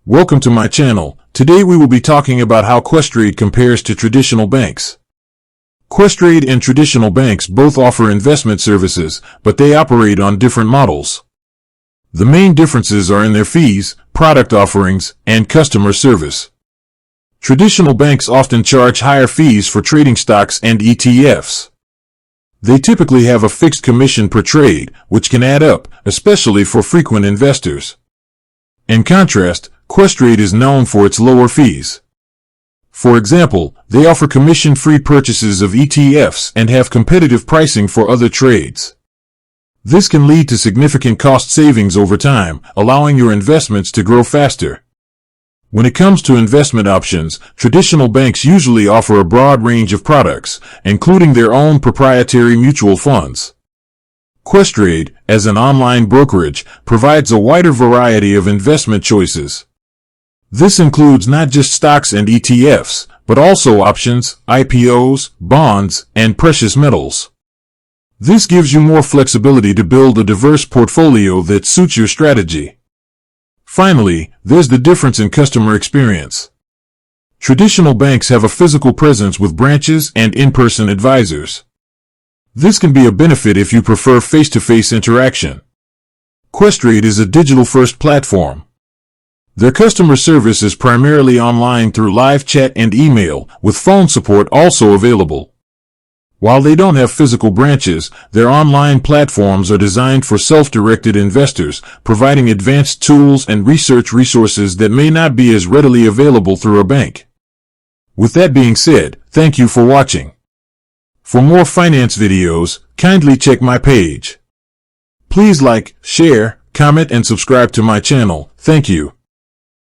Welcome to my channel. Today we will be talking about how Questrade compares to traditional banks. Questrade and traditional banks both offer investment services, but they operate on different models. The main differences are in their fees, product offerings, and customer service. Traditional banks often charge higher fees for trading stocks and ETFs. They typically have a fixed commission per trade, which can add up, especially for frequent investors. In contrast, Questrade is known for its lower fees. For example, they offer commission-free purchases of ETFs and have competitive pricing for other trades. This can lead to significant cost savings over time, allowing your investments to grow faster. When it comes to investment options, traditional banks usually offer a broad range of products, including their own proprietary mutual funds. Questrade, as an online brokerage, provides a wider variety of investment choices. This includes not just stocks and ETFs, but also options, IPOs, bonds, and precious metals. This gives you more flexibility to build a diverse portfolio that suits your strategy. Finally, there's the difference in customer experience. Traditional banks have a physical presence with branches and in-person advisors. This can be a benefit if you prefer face-to-face interaction. Questrade is a digital-first platform. Their customer service is primarily online through live chat and email, with phone support also available. While they don't have physical branches, their online platforms are designed for self-directed investors, providing advanced tools and research resources that may not be as readily available through a bank. With that being said, thank you for watching. For more finance videos, kindly check my page. Please like, share, comment, and subscribe to my channel. Thank you.